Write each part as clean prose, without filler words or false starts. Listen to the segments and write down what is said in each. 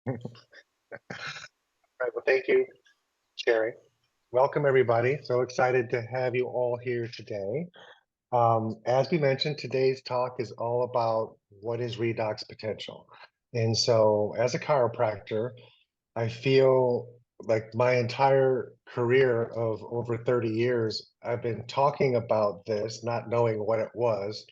Right, well, thank you, Sherry. Welcome, everybody. So excited to have you all here today. As we mentioned, today's talk is all about what is redox potential. And so, as a chiropractor, I feel like my entire career of over 30 years, I've been talking about this, not knowing what it was.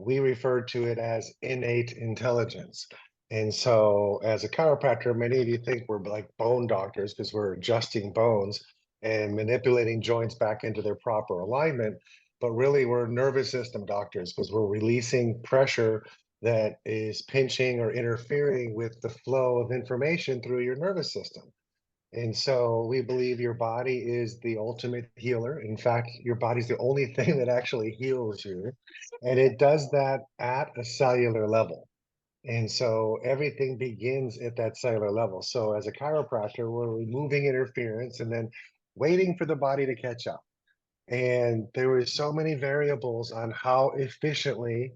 We refer to it as innate intelligence. And so, as a chiropractor, many of you think we're like bone doctors because we're adjusting bones and manipulating joints back into their proper alignment. But really, we're nervous system doctors because we're releasing pressure that is pinching or interfering with the flow of information through your nervous system. And so we believe your body is the ultimate healer. In fact, your body's the only thing that actually heals you. And it does that at a cellular level. And so everything begins at that cellular level. So as a chiropractor, we're removing interference and then waiting for the body to catch up. And there were so many variables on how efficiently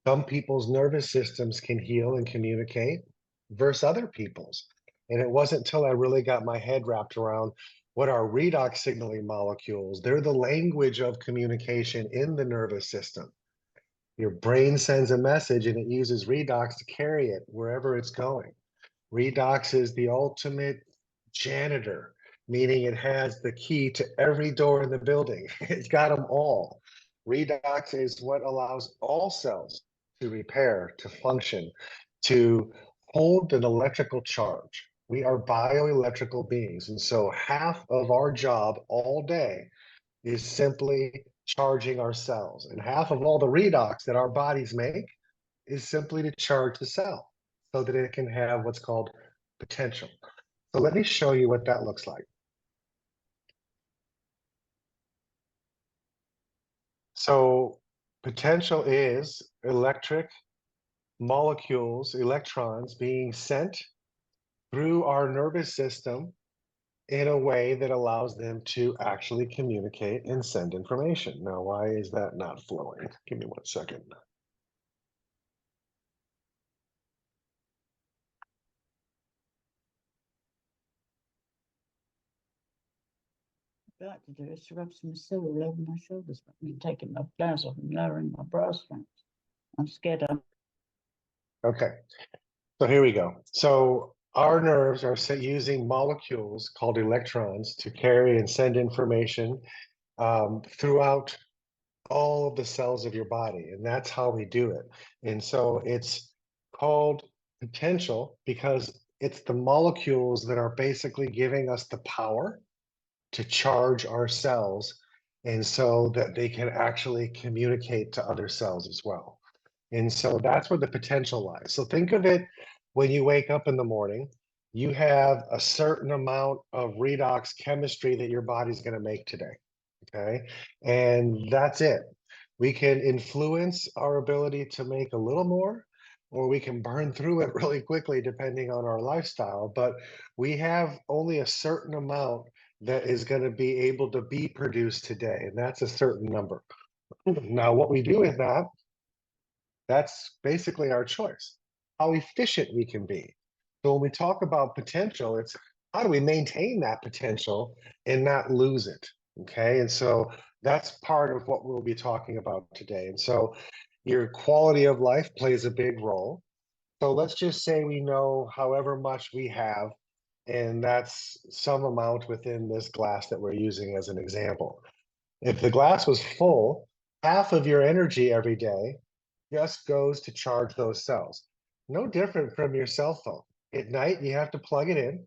some people's nervous systems can heal and communicate versus other people's. And it wasn't until I really got my head wrapped around what are redox signaling molecules. They're the language of communication in the nervous system. Your brain sends a message and it uses redox to carry it wherever it's going. Redox is the ultimate janitor, meaning it has the key to every door in the building. It's got them all. Redox is what allows all cells to repair, to function, to hold an electrical charge. We are bioelectrical beings. And so half of our job all day is simply charging our cells. And half of all the redox that our bodies make is simply to charge the cell so that it can have what's called potential. So let me show you what that looks like. So potential is electric molecules, electrons being sent through our nervous system in a way that allows them to actually communicate and send information. Now, why is that not flowing? Give me 1 second. I'd like to do is to rub some cereal over my shoulders, but I'm taking my blouse off and lowering my bra straps. I'm scared I'm Okay, so here we go. So our nerves are using molecules called electrons to carry and send information throughout all of the cells of your body. And that's how we do it. And so it's called potential because it's the molecules that are basically giving us the power to charge our cells and so that they can actually communicate to other cells as well. And so that's where the potential lies. So think of it when you wake up in the morning, you have a certain amount of redox chemistry that your body's going to make today. Okay. And that's it. We can influence our ability to make a little more, or we can burn through it really quickly depending on our lifestyle. But we have only a certain amount that is going to be able to be produced today. And that's a certain number. Now, what we do with that, that's basically our choice, how efficient we can be. So when we talk about potential, it's how do we maintain that potential and not lose it? Okay. And so that's part of what we'll be talking about today. And so your quality of life plays a big role. So let's just say we know however much we have, and that's some amount within this glass that we're using as an example. If the glass was full, half of your energy every day just goes to charge those cells. No different from your cell phone. At night, you have to plug it in,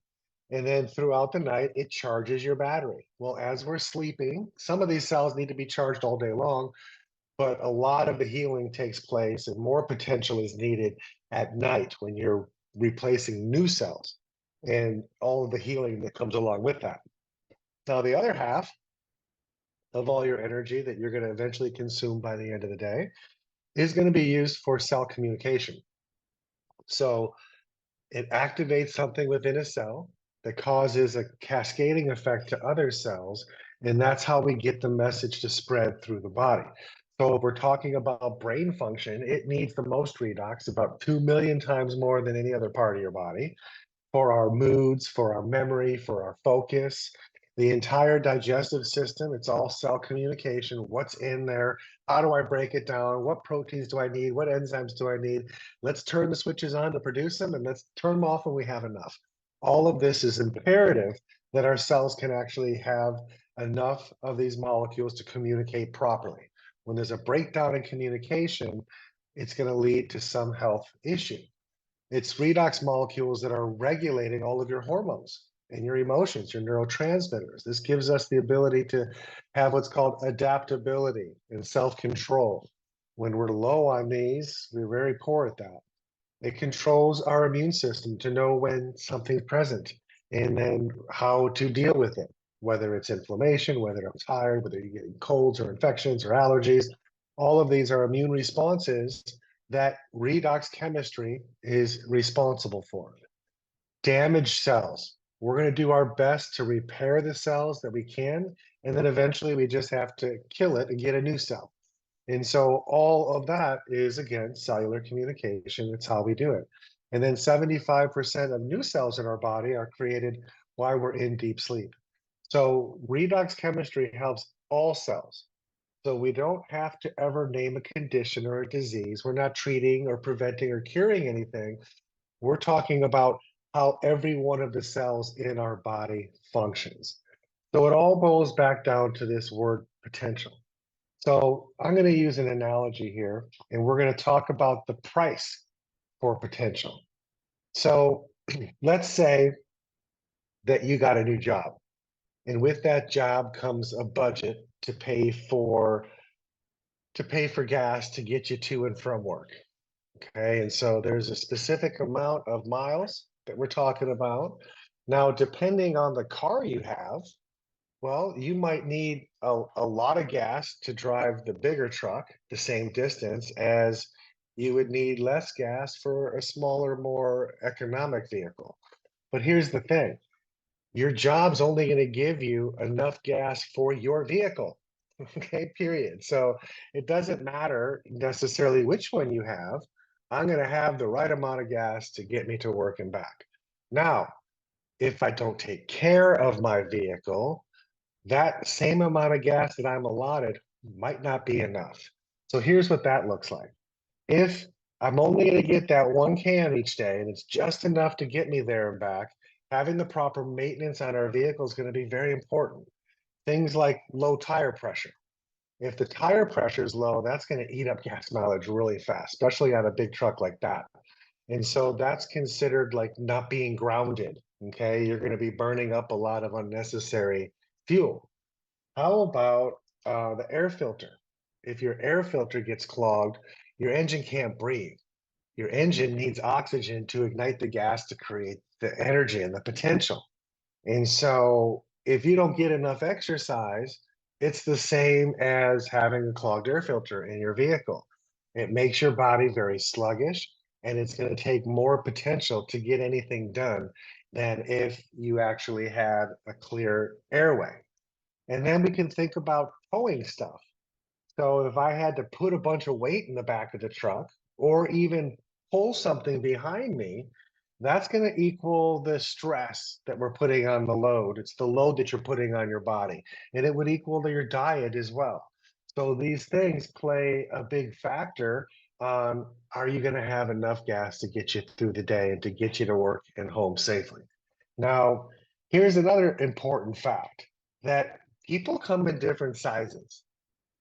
and then throughout the night, it charges your battery. Well, as we're sleeping, some of these cells need to be charged all day long, but a lot of the healing takes place and more potential is needed at night when you're replacing new cells and all of the healing that comes along with that. Now, the other half of all your energy that you're going to eventually consume by the end of the day is going to be used for cell communication. So it activates something within a cell that causes a cascading effect to other cells. And that's how we get the message to spread through the body. So if we're talking about brain function, it needs the most redox, about 2 million times more than any other part of your body, for our moods, for our memory, for our focus. The entire digestive system, it's all cell communication. What's in there? How do I break it down? What proteins do I need? What enzymes do I need? Let's turn the switches on to produce them, and let's turn them off when we have enough. All of this is imperative that our cells can actually have enough of these molecules to communicate properly. When there's a breakdown in communication, it's going to lead to some health issue. It's redox molecules that are regulating all of your hormones and your emotions, your neurotransmitters. This gives us the ability to have what's called adaptability and self-control. When we're low on these, we're very poor at that. It controls our immune system to know when something's present and then how to deal with it, whether it's inflammation, whether I'm tired, whether you're getting colds or infections or allergies. All of these are immune responses that redox chemistry is responsible for. Damaged cells. We're going to do our best to repair the cells that we can, and then eventually we just have to kill it and get a new cell. And so all of that is, again, cellular communication. It's how we do it. And then 75% of new cells in our body are created while we're in deep sleep. So redox chemistry helps all cells. So we don't have to ever name a condition or a disease. We're not treating or preventing or curing anything. We're talking about how every one of the cells in our body functions. So it all boils back down to this word potential. So I'm going to use an analogy here, and we're going to talk about the price for potential. So let's say that you got a new job, and with that job comes a budget to pay for gas to get you to and from work. Okay, and so there's a specific amount of miles that we're talking about. Now, depending on the car you have, well, you might need a lot of gas to drive the bigger truck the same distance as you would need less gas for a smaller, more economic vehicle. But here's the thing, your job's only going to give you enough gas for your vehicle. Okay, period. So it doesn't matter necessarily which one you have. I'm going to have the right amount of gas to get me to work and back. Now, if I don't take care of my vehicle, that same amount of gas that I'm allotted might not be enough. So here's what that looks like. If I'm only going to get that one can each day and it's just enough to get me there and back, having the proper maintenance on our vehicle is going to be very important. Things like low tire pressure. If the tire pressure is low, that's going to eat up gas mileage really fast, especially on a big truck like that. And so that's considered like not being grounded. Okay. You're going to be burning up a lot of unnecessary fuel. How about the air filter? If your air filter gets clogged, your engine can't breathe. Your engine needs oxygen to ignite the gas to create the energy and the potential. And so if you don't get enough exercise, it's the same as having a clogged air filter in your vehicle. It makes your body very sluggish, and it's going to take more potential to get anything done than if you actually had a clear airway. And then we can think about towing stuff. So if I had to put a bunch of weight in the back of the truck or even pull something behind me, that's going to equal the stress that we're putting on the load. It's the load that you're putting on your body, and it would equal your diet as well. So these things play a big factor on, are you going to have enough gas to get you through the day and to get you to work and home safely? Now, here's another important fact, that people come in different sizes,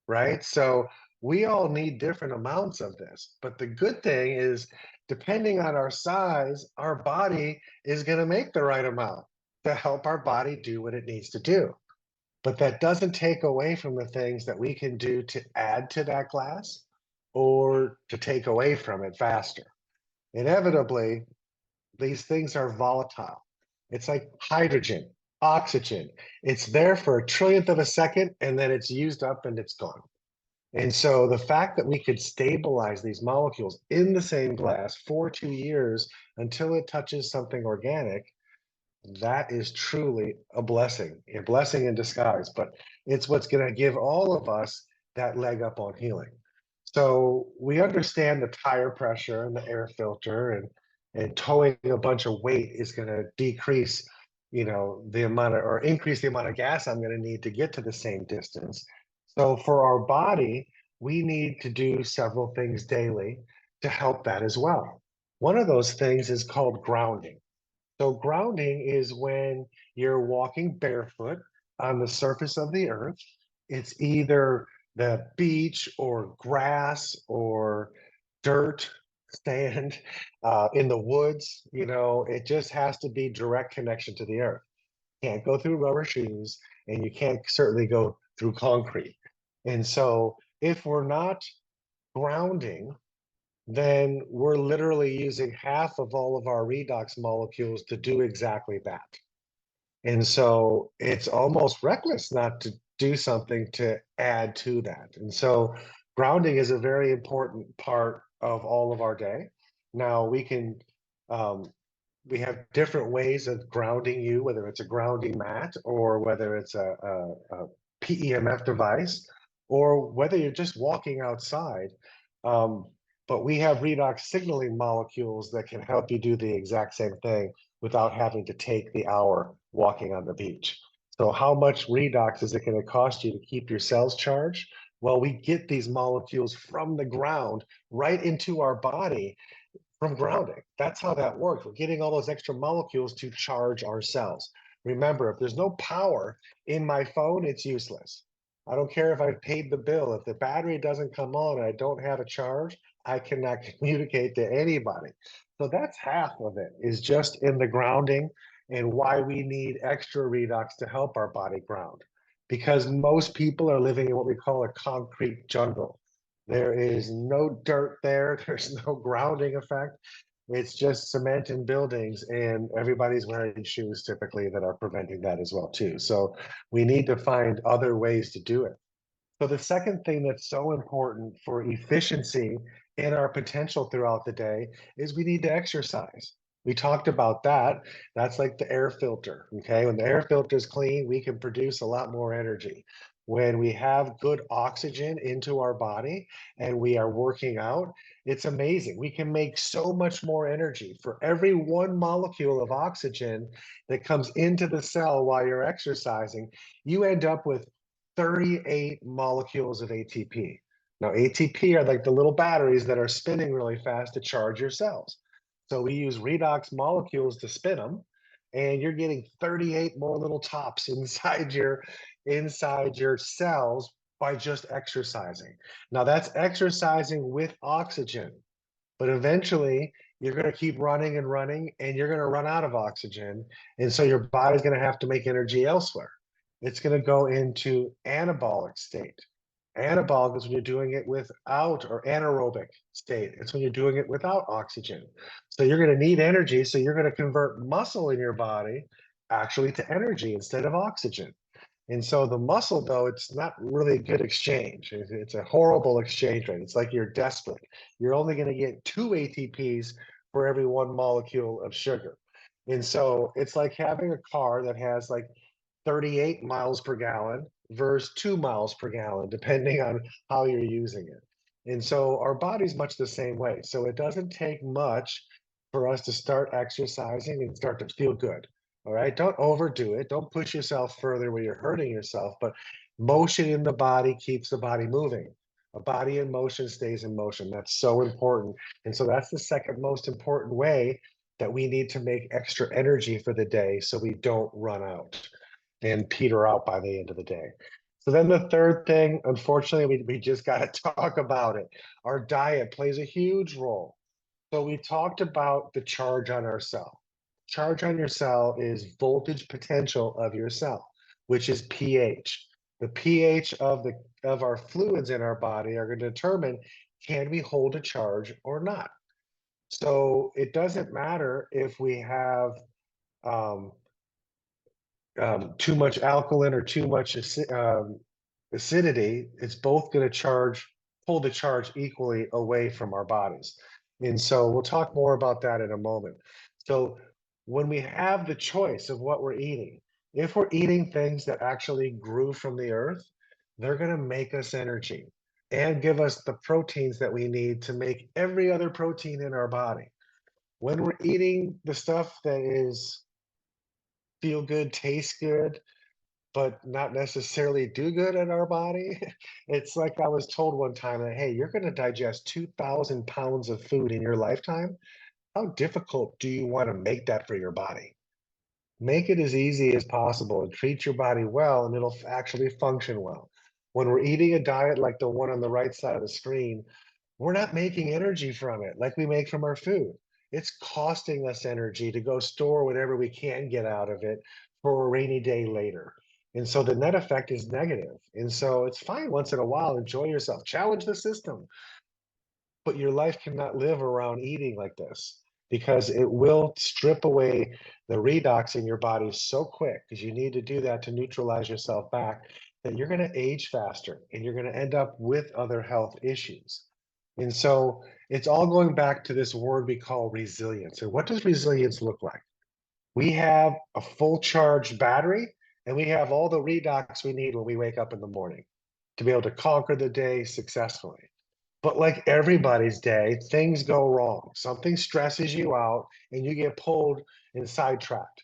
right? So we all need different amounts of this. But the good thing is, depending on our size, our body is going to make the right amount to help our body do what it needs to do. But that doesn't take away from the things that we can do to add to that glass or to take away from it faster. Inevitably, these things are volatile. It's like hydrogen, oxygen. It's there for a trillionth of a second, and then it's used up and it's gone. And so the fact that we could stabilize these molecules in the same glass for 2 years until it touches something organic, that is truly a blessing in disguise. But it's what's going to give all of us that leg up on healing. So we understand the tire pressure and the air filter, and towing a bunch of weight is going to decrease, the amount of, or increase the amount of gas I'm going to need to get to the same distance. So for our body, we need to do several things daily to help that as well. One of those things is called grounding. So grounding is when you're walking barefoot on the surface of the earth. It's either the beach or grass or dirt, sand, in the woods. It just has to be direct connection to the earth. Can't go through rubber shoes, and you can't certainly go through concrete. And so if we're not grounding, then we're literally using half of all of our redox molecules to do exactly that. And so it's almost reckless not to do something to add to that. And so grounding is a very important part of all of our day. Now um, we have different ways of grounding you, whether it's a grounding mat or whether it's a PEMF device, or whether you're just walking outside. Um, but we have redox signaling molecules that can help you do the exact same thing without having to take the hour walking on the beach. So how much redox is it going to cost you to keep your cells charged? Well, we get these molecules from the ground right into our body from grounding. That's how that works. We're getting all those extra molecules to charge our cells. Remember, if there's no power in my phone, it's useless. I don't care if I've paid the bill. If the battery doesn't come on and I don't have a charge, I cannot communicate to anybody. So that's half of it, is just in the grounding, and why we need extra redox to help our body ground. Because most people are living in what we call a concrete jungle. There is no dirt there. There's no grounding effect. It's just cement and buildings, and everybody's wearing shoes typically that are preventing that as well too. So we need to find other ways to do it. So the second thing that's so important for efficiency in our potential throughout the day is we need to exercise. We talked about that. That's like the air filter. Okay. When the air filter is clean, we can produce a lot more energy. When we have good oxygen into our body and we are working out, it's amazing. We can make so much more energy. For every one molecule of oxygen that comes into the cell while you're exercising, you end up with 38 molecules of ATP. Now, ATP are like the little batteries that are spinning really fast to charge your cells. So we use redox molecules to spin them, and you're getting 38 more little tops inside your cells by just exercising. Now, that's exercising with oxygen, but eventually you're going to keep running and running, and you're going to run out of oxygen. And so your body's going to have to make energy elsewhere. It's going to go into anabolic state. Anabolic is when you're doing it without, or anaerobic state. It's when you're doing it without oxygen. So you're going to need energy. So you're going to convert muscle in your body actually to energy instead of oxygen. And so the muscle, though, it's not really a good exchange. It's a horrible exchange rate. It's like you're desperate. You're only going to get 2 ATPs for every one molecule of sugar. And so it's like having a car that has like 38 miles per gallon versus 2 miles per gallon, depending on how you're using it. And so our body's much the same way. So it doesn't take much for us to start exercising and start to feel good. All right. Don't overdo it. Don't push yourself further where you're hurting yourself. But motion in the body keeps the body moving. A body in motion stays in motion. That's so important. And so that's the second most important way that we need to make extra energy for the day so we don't run out and peter out by the end of the day. So then the third thing, unfortunately, we just got to talk about it. Our diet plays a huge role. So we talked about the charge on our cell. Charge on your cell is voltage potential of your cell, which is pH. The pH of our fluids in our body are going to determine, can we hold a charge or not. So it doesn't matter if we have um, too much alkaline or too much acidity. It's both going to pull the charge equally away from our bodies. And so we'll talk more about that in a moment. So when we have the choice of what we're eating, if we're eating things that actually grew from the earth, they're going to make us energy and give us the proteins that we need to make every other protein in our body. When we're eating the stuff that is feel good, taste good, but not necessarily do good in our body, it's like I was told one time that, hey, you're going to digest 2,000 pounds of food in your lifetime. How difficult do you want to make that for your body? Make it as easy as possible and treat your body well, and it'll actually function well. When we're eating a diet like the one on the right side of the screen, we're not making energy from it like we make from our food. It's costing us energy to go store whatever we can get out of it for a rainy day later. And so the net effect is negative. And so it's fine once in a while, enjoy yourself, challenge the system, but your life cannot live around eating like this because it will strip away the redox in your body so quick, because you need to do that to neutralize yourself back, that you're going to age faster and you're going to end up with other health issues. And so it's all going back to this word we call resilience. And what does resilience look like? We have a full charged battery and we have all the redox we need when we wake up in the morning to be able to conquer the day successfully. But like everybody's day, things go wrong. Something stresses you out and you get pulled and sidetracked.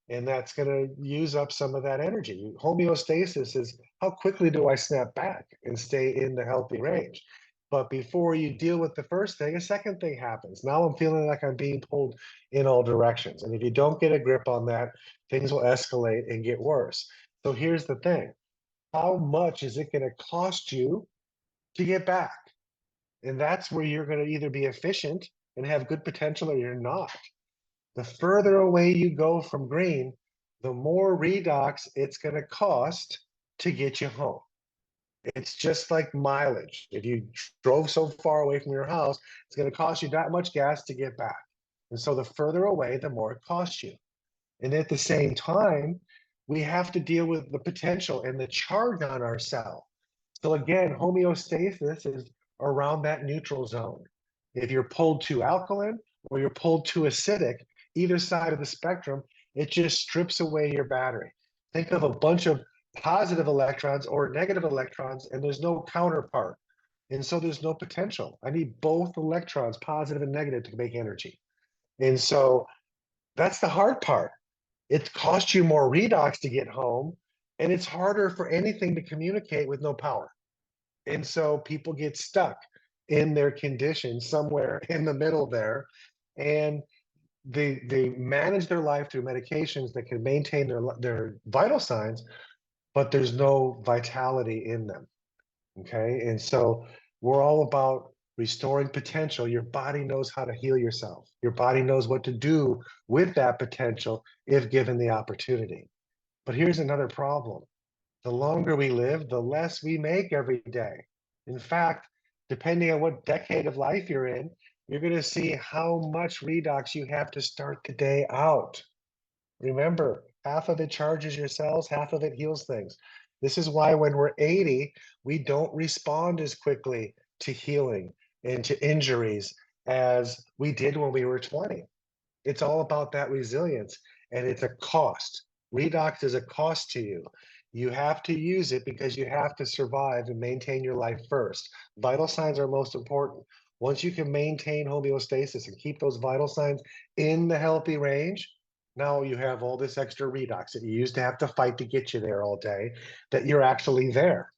And that's going to use up some of that energy. Homeostasis is how quickly do I snap back and stay in the healthy range? But before you deal with the first thing, a second thing happens. Now I'm feeling like I'm being pulled in all directions. And if you don't get a grip on that, things will escalate and get worse. So here's the thing. How much is it going to cost you to get back? And that's where you're going to either be efficient and have good potential or you're not. The further away you go from green, the more redox it's going to cost to get you home. It's just like mileage. If you drove so far away from your house, it's going to cost you that much gas to get back. And so the further away, the more it costs you. And at the same time, we have to deal with the potential and the charge on our cell. So again, homeostasis is around that neutral zone. If you're pulled too alkaline or you're pulled too acidic, either side of the spectrum, it just strips away your battery. Think of a bunch of positive electrons or negative electrons, and there's no counterpart. And so there's no potential. I need both electrons, positive and negative, to make energy. And so that's the hard part. It costs you more redox to get home, and it's harder for anything to communicate with no power. And so people get stuck in their condition somewhere in the middle there, and they manage their life through medications that can maintain their vital signs, but there's no vitality in them. Okay, and so we're all about restoring potential. Your body knows how to heal yourself. Your body knows what to do with that potential if given the opportunity. But here's another problem. The longer we live, the less we make every day. In fact, depending on what decade of life you're in, you're going to see how much redox you have to start the day out. Remember, half of it charges your cells, half of it heals things. This is why when we're 80, we don't respond as quickly to healing and to injuries as we did when we were 20. It's all about that resilience, and it's a cost. Redox is a cost to you. You have to use it because you have to survive and maintain your life first. Vital signs are most important. Once you can maintain homeostasis and keep those vital signs in the healthy range, now you have all this extra redox that you used to have to fight to get you there all day, that you're actually there.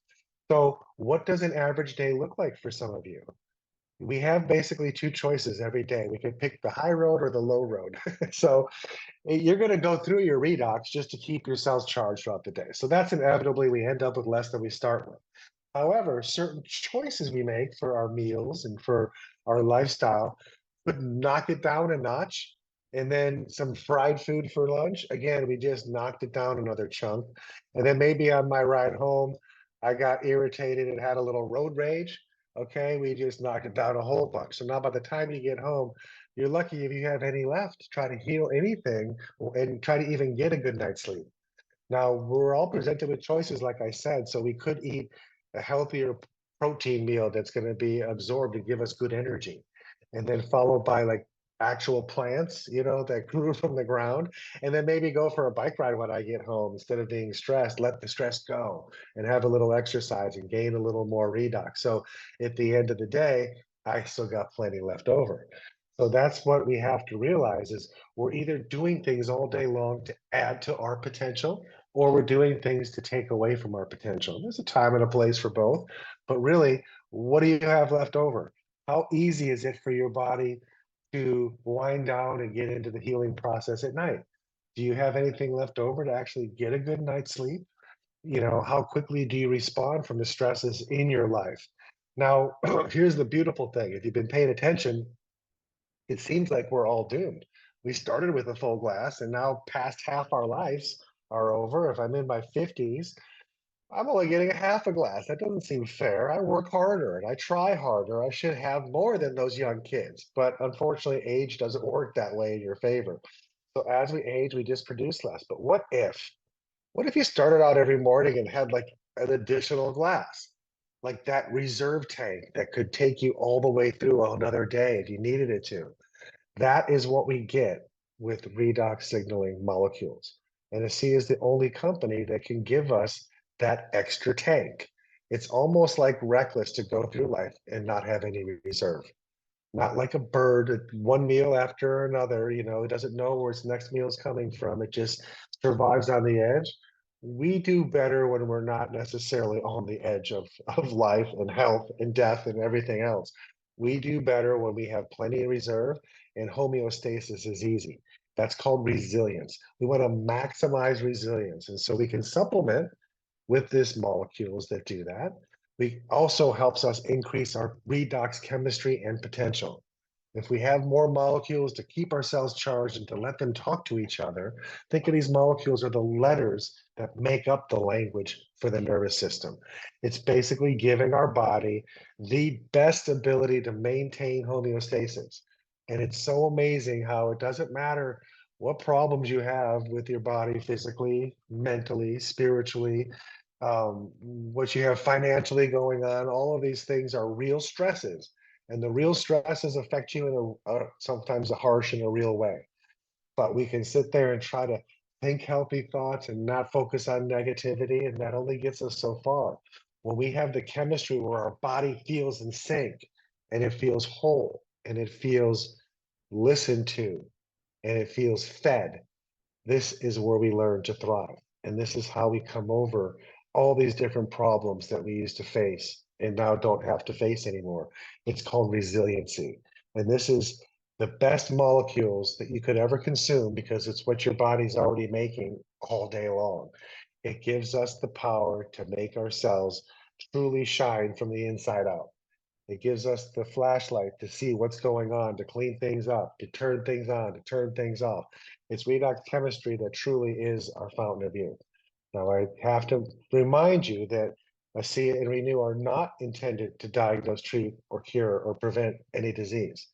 So what does an average day look like for some of you? We have basically two choices every day. We can pick the high road or the low road. So you're going to go through your redox just to keep your cells charged throughout the day. So that's inevitably we end up with less than we start with. However, certain choices we make for our meals and for our lifestyle could knock it down a notch. And then some fried food for lunch. Again, we just knocked it down another chunk. And then maybe on my ride home, I got irritated and had a little road rage. Okay, we just knocked it down a whole bunch. So now by the time you get home, you're lucky if you have any left to try to heal anything and try to even get a good night's sleep. Now, we're all presented with choices, like I said, so we could eat a healthier protein meal that's going to be absorbed and give us good energy. And then followed by like actual plants, that grew from the ground, and then maybe go for a bike ride when I get home instead of being stressed, let the stress go and have a little exercise and gain a little more redox. So at the end of the day, I still got plenty left over. So that's what we have to realize is we're either doing things all day long to add to our potential, or we're doing things to take away from our potential. There's a time and a place for both, but really, what do you have left over? How easy is it for your body to wind down and get into the healing process at night? Do you have anything left over to actually get a good night's sleep? How quickly do you respond from the stresses in your life? Now, here's the beautiful thing. If you've been paying attention, it seems like we're all doomed. We started with a full glass, and now past half our lives are over. If I'm in my 50s, I'm only getting a half a glass. That doesn't seem fair. I work harder and I try harder. I should have more than those young kids. But unfortunately, age doesn't work that way in your favor. So as we age, we just produce less. But what if you started out every morning and had like an additional glass, like that reserve tank that could take you all the way through another day if you needed it to? That is what we get with redox signaling molecules. NSC is the only company that can give us that extra tank. It's almost like reckless to go through life and not have any reserve. Not like a bird, one meal after another, it doesn't know where its next meal is coming from. It just survives on the edge. We do better when we're not necessarily on the edge of life and health and death and everything else. We do better when we have plenty of reserve, and homeostasis is easy. That's called resilience. We want to maximize resilience. And so we can supplement with these molecules that do that. We also helps us increase our redox chemistry and potential. If we have more molecules to keep ourselves charged and to let them talk to each other, think of these molecules are the letters that make up the language for the nervous system. It's basically giving our body the best ability to maintain homeostasis. And it's so amazing how it doesn't matter what problems you have with your body physically, mentally, spiritually, what you have financially going on, all of these things are real stresses. And the real stresses affect you in sometimes a harsh and a real way. But we can sit there and try to think healthy thoughts and not focus on negativity, and that only gets us so far. When we have the chemistry where our body feels in sync and it feels whole and it feels listened to and it feels fed, this is where we learn to thrive. And this is how we come over all these different problems that we used to face and now don't have to face anymore. It's called resiliency. And this is the best molecules that you could ever consume because it's what your body's already making all day long. It gives us the power to make ourselves truly shine from the inside out. It gives us the flashlight to see what's going on, to clean things up, to turn things on, to turn things off. It's redox chemistry that truly is our fountain of youth. Now, I have to remind you that ASEA and Renew are not intended to diagnose, treat, or cure, or prevent any disease.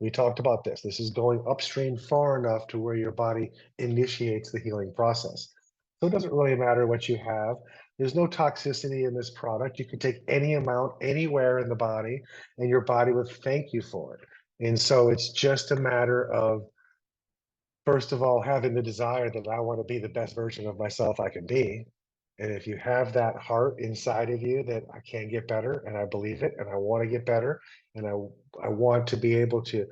We talked about this. This is going upstream far enough to where your body initiates the healing process. So it doesn't really matter what you have. There's no toxicity in this product. You can take any amount anywhere in the body, and your body would thank you for it. And so it's just a matter of, first of all, having the desire that I want to be the best version of myself I can be. And if you have that heart inside of you that I can get better and I believe it and I want to get better and I want to be able to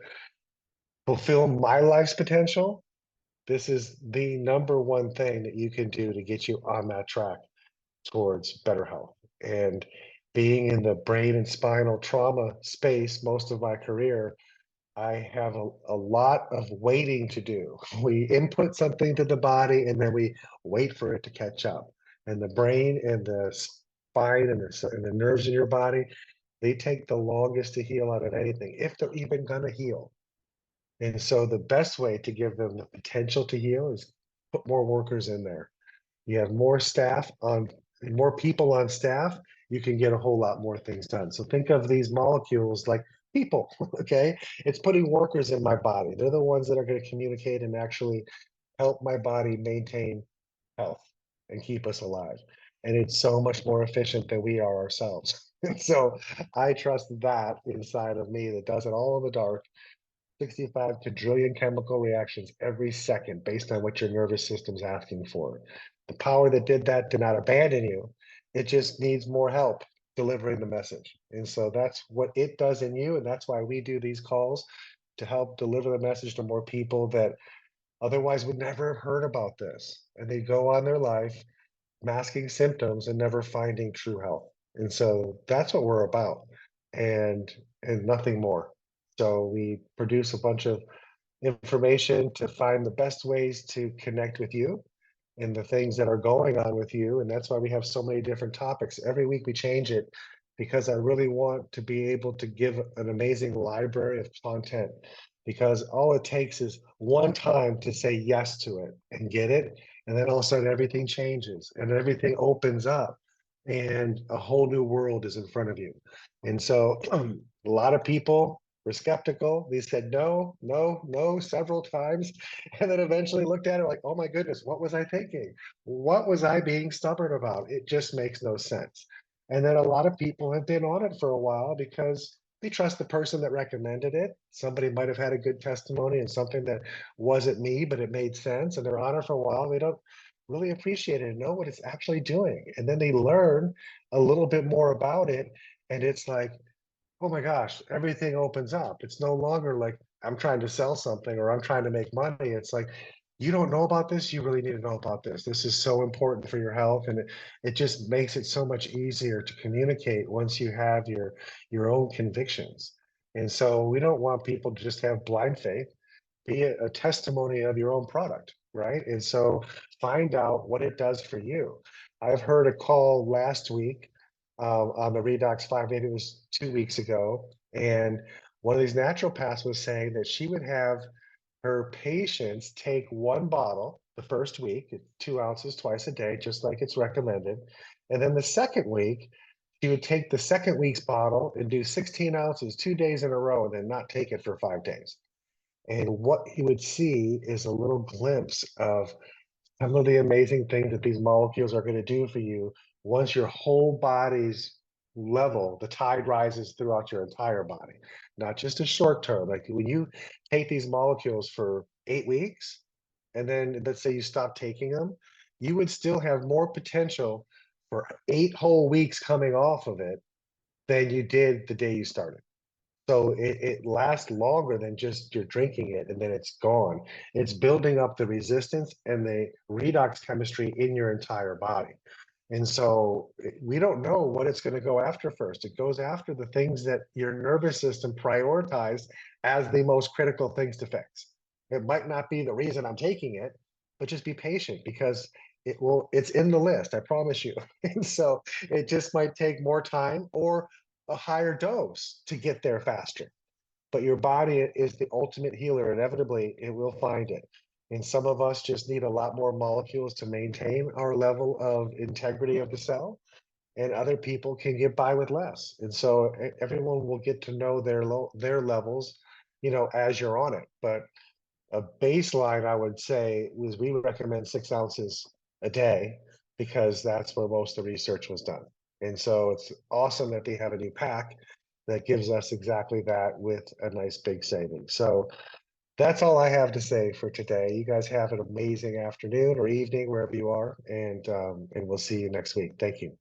fulfill my life's potential, this is the number one thing that you can do to get you on that track towards better health. And being in the brain and spinal trauma space most of my career, I have a lot of waiting to do. We input something to the body and then we wait for it to catch up. And the brain and the spine and the nerves in your body, they take the longest to heal out of anything, if they're even going to heal. And so the best way to give them the potential to heal is put more workers in there. You have more people on staff, you can get a whole lot more things done. So think of these molecules like people, okay? It's putting workers in my body. They're the ones that are going to communicate and actually help my body maintain health and keep us alive. And it's so much more efficient than we are ourselves. And so I trust that inside of me that does it all in the dark 65 quadrillion chemical reactions every second based on what your nervous system's asking for. The power that did that did not abandon you. It just needs more help delivering the message. And so that's what it does in you. And that's why we do these calls to help deliver the message to more people that otherwise would never have heard about this. And they go on their life masking symptoms and never finding true health. And so that's what we're about and nothing more. So we produce a bunch of information to find the best ways to connect with you and the things that are going on with you. And that's why we have so many different topics. Every week we change it because I really want to be able to give an amazing library of content because all it takes is one time to say yes to it and get it. And then all of a sudden everything changes and everything opens up and a whole new world is in front of you. And so a lot of people were skeptical. They said no, no, no several times, and then eventually looked at it like, oh my goodness, what was I thinking? What was I being stubborn about? It just makes no sense. And then a lot of people have been on it for a while because they trust the person that recommended it. Somebody might have had a good testimony and something that wasn't me, but it made sense, and they're on it for a while. They don't really appreciate it and know what it's actually doing. And then they learn a little bit more about it, and it's like, oh my gosh, everything opens up. It's no longer like I'm trying to sell something or I'm trying to make money. It's like, you don't know about this, you really need to know about this. This is so important for your health. And it just makes it so much easier to communicate once you have your own convictions. And so we don't want people to just have blind faith, be a testimony of your own product, right? And so find out what it does for you. I've heard a call last week on the Redox 5, maybe it was 2 weeks ago, and one of these naturopaths was saying that she would have her patients take one bottle the first week, 2 ounces twice a day, just like it's recommended. And then the second week, she would take the second week's bottle and do 16 ounces 2 days in a row and then not take it for 5 days. And what you would see is a little glimpse of some of the amazing things that these molecules are going to do for you once your whole body's level, the tide rises throughout your entire body, not just a short term. Like when you take these molecules for 8 weeks, and then let's say you stop taking them, you would still have more potential for 8 whole weeks coming off of it than you did the day you started. So it lasts longer than just you're drinking it and then it's gone. It's building up the resistance and the redox chemistry in your entire body. And so we don't know what it's going to go after first. It goes after the things that your nervous system prioritized as the most critical things to fix. It might not be the reason I'm taking it, but just be patient because it's in the list, I promise you. And so it just might take more time or a higher dose to get there faster. But your body is the ultimate healer. Inevitably, it will find it. And some of us just need a lot more molecules to maintain our level of integrity of the cell, and other people can get by with less. And so everyone will get to know their levels, as you're on it. But a baseline, I would say, was we would recommend 6 ounces a day because that's where most of the research was done. And so it's awesome that they have a new pack that gives us exactly that with a nice big saving. So that's all I have to say for today. You guys have an amazing afternoon or evening wherever you are, and we'll see you next week. Thank you.